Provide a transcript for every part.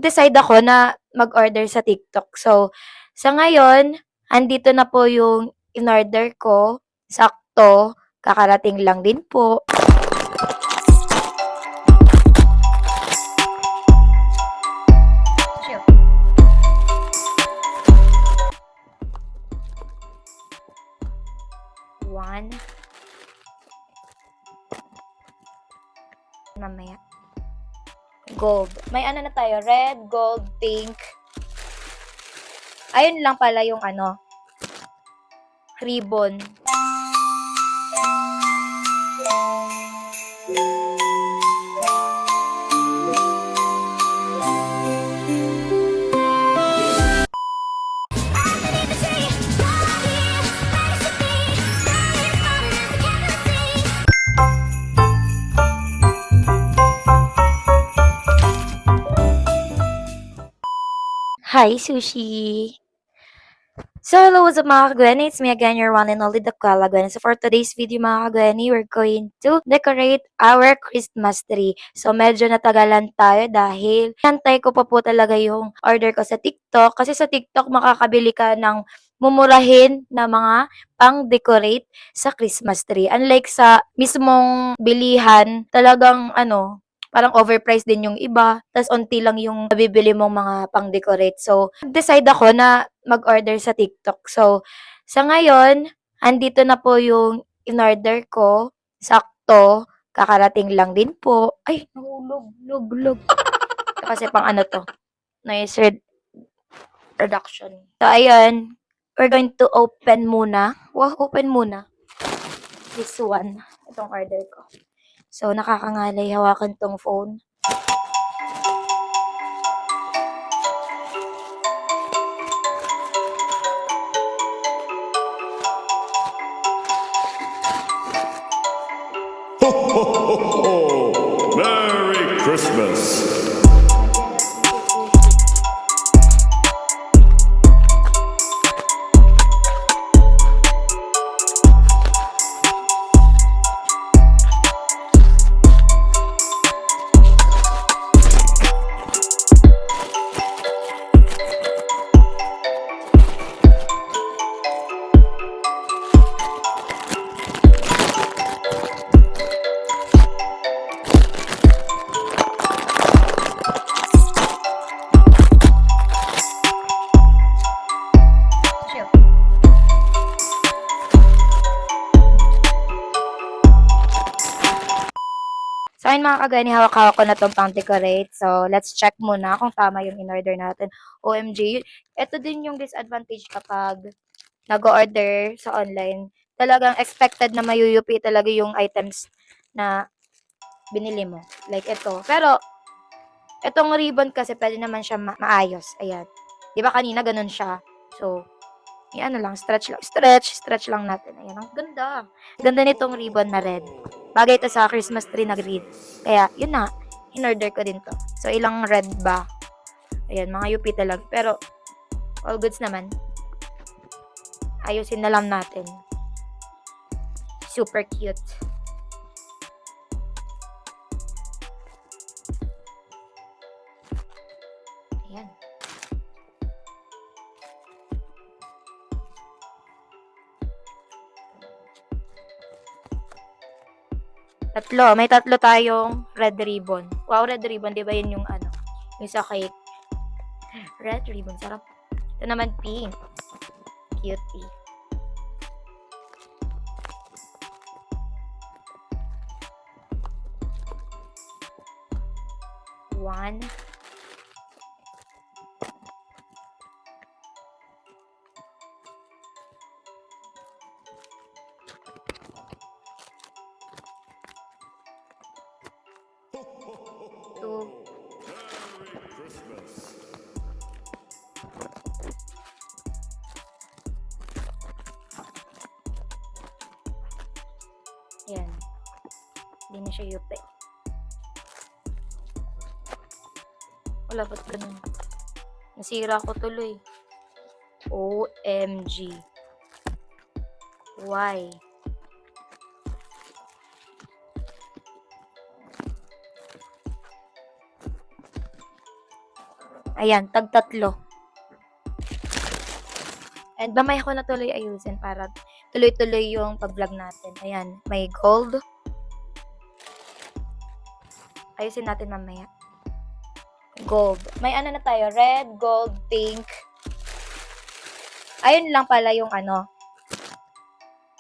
Decide ako na mag-order sa TikTok. So, sa ngayon, andito na po yung in-order ko. Sakto, kakarating lang din po. One. Mamaya. Gold. May ano na tayo, red, gold, pink. Ayun lang pala yung ribbon. Hi, Sushi! So, hello, what's up mga kagwani? It's me again, your one and only Dakwala Gwen. So, for today's video mga kagwani, we're going to decorate our Christmas tree. So, medyo natagalan tayo dahil nantay ko pa po talaga yung order ko sa TikTok. Kasi sa TikTok, makakabili ka ng mumurahin na mga pang-decorate sa Christmas tree. Unlike sa mismong bilihan, talagang parang overpriced din yung iba, tas onti lang yung nabibili mong mga pang-decorate. So, nag-decide ako na mag-order sa TikTok. So, sa ngayon, andito na po yung in-order ko. Sakto, kakarating lang din po. Ay, nahulog, lug. Kasi pang to, noise reduction. So, ayun, we're going to open muna. Wow, open muna. This one, itong order ko. So, nakakangalay hawakan tong phone. Ho, ho, ho, ho! Merry Christmas! So, ayun mga kagani, hawak-hawak ko na tong pang-decorate. So, let's check muna kung tama yung in-order natin. OMG, ito din yung disadvantage kapag nag-order sa online. Talagang expected na mayuyupi talaga yung items na binili mo. Like ito. Pero, itong ribbon kasi pwede naman siya maayos. Ayan. Di ba kanina ganun siya? So, yan lang, stretch lang. Stretch lang natin. Ayan, ang ganda. Ganda nitong ribbon na red. Bagay ito sa Christmas tree na green. Kaya, yun na. In-order ko din to. So, ilang red ba? Ayan, mga UP talaga. Pero, all goods naman. Ayusin na lang natin. Super cute. Ayan. Tatlo. May tatlo tayong red ribbon. Wow, red ribbon. Di ba yun yung yung sa cake? Red ribbon. Sarap. Ito naman pink. Cutie. One. Two. Merry Christmas! Ayan. Hindi na siya yupi. Wala, ba't ganun? Nasira ko tuloy. OMG. Why? Ayan, tag-tatlo. And mamaya ko na tuloy ayusin para tuloy-tuloy yung pag-vlog natin. Ayan, may gold. Ayusin natin mamaya. Gold. May ano na tayo, red, gold, pink. Ayun lang pala yung ano,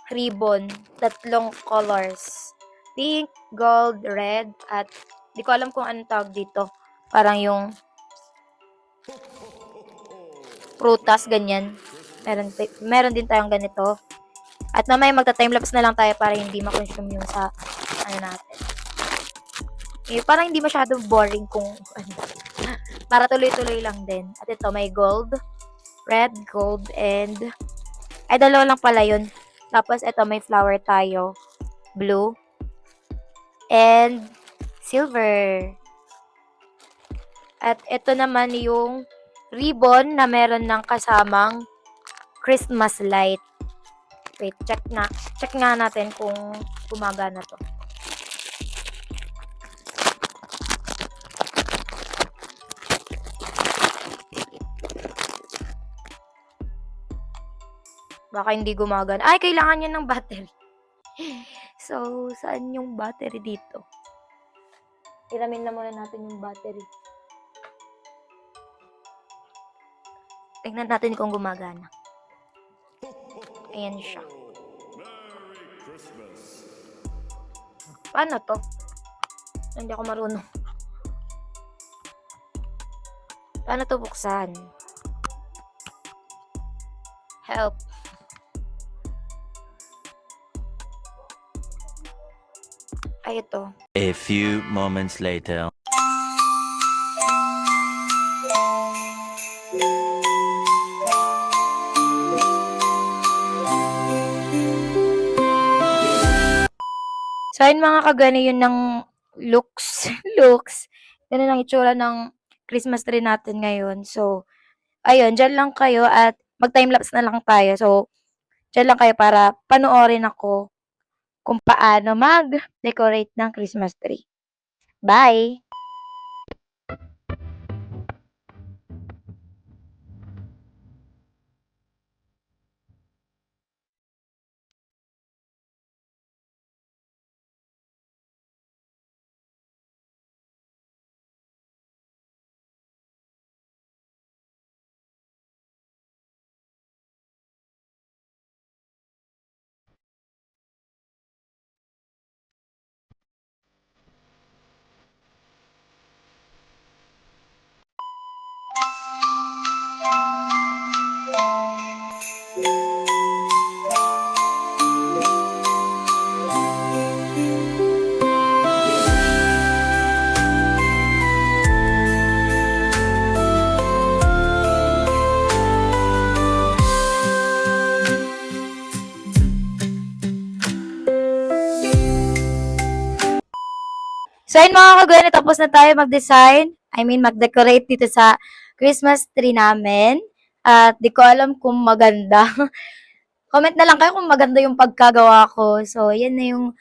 ribbon. Tatlong colors. Pink, gold, red, at di ko alam kung anong tawag dito. Parang yung prutas, ganyan. Meron din tayong ganito. At mamaya magta-timelapse na lang tayo para hindi ma-consume yung sa ano natin. Parang hindi masyado boring kung ano. Para tuloy-tuloy lang din. At ito, may gold, red, gold, and ay, dalawa lang pala yun. Tapos, ito, may flower tayo. Blue. And silver. At ito naman yung ribbon na meron ng kasamang Christmas light. Wait, check nga natin kung gumagana to. Baka hindi gumagana. Ay, kailangan niya ng battery. So, saan yung battery dito? Iramin na muna natin yung battery. Tingnan natin kung gumagana. Ayan siya. Merry Christmas. Paano to? Hindi ako marunong. Paano to buksan? Help. Ay, ito. A few moments later. So, ayun mga kagani, yun ng looks. Looks. Ganun ang itsura ng Christmas tree natin ngayon. So, ayun, dyan lang kayo at mag-timelapse na lang tayo. So, dyan lang kayo para panoorin ako kung paano mag-decorate ng Christmas tree. Bye! So, ayun mga kagawin, tapos na tayo mag-design. Mag-decorate dito sa Christmas tree namin. At di ko alam kung maganda. Comment na lang kayo kung maganda yung pagkagawa ko. So, yan na yung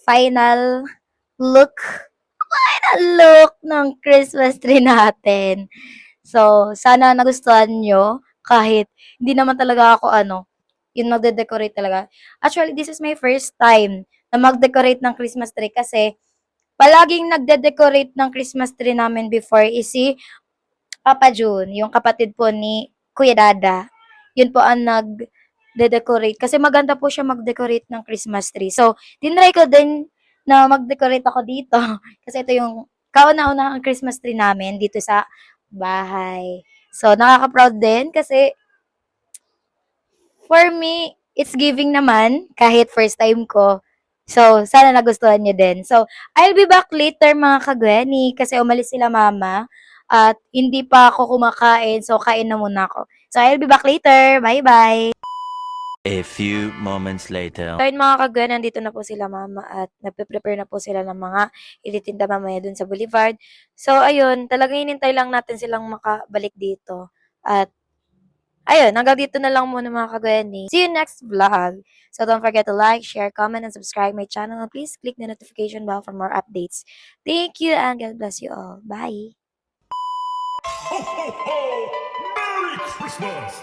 final look. Final look ng Christmas tree natin. So, sana nagustuhan nyo. Kahit hindi naman talaga ako yung magde-decorate talaga. Actually, this is my first time na mag-decorate ng Christmas tree kasi palaging nagde-decorate ng Christmas tree namin before is si Papa June, yung kapatid po ni Kuya Dada. Yun po ang nagde-decorate kasi maganda po siya mag-decorate ng Christmas tree. So, tinry ko din na mag-decorate ako dito kasi ito yung kauna-unahang Christmas tree namin dito sa bahay. So, nakaka-proud din kasi for me, it's giving naman kahit first time ko. So, sana nagustuhan niyo din. So, I'll be back later mga kagweni kasi umalis sila mama at hindi pa ako kumakain. So, kain na muna ako. So, I'll be back later. Bye-bye! A few moments later. So, yun mga kagweni, nandito na po sila mama at nagpe-prepare na po sila ng mga ititinda mamaya dun sa Boulevard. So, ayun, talagang hinintay lang natin silang makabalik dito. At ayun, hanggang dito na lang muna mga kagweni. See you next vlog. So don't forget to like, share, comment, and subscribe my channel. And please click the notification bell for more updates. Thank you and God bless you all. Bye! ho, ho! Merry Christmas!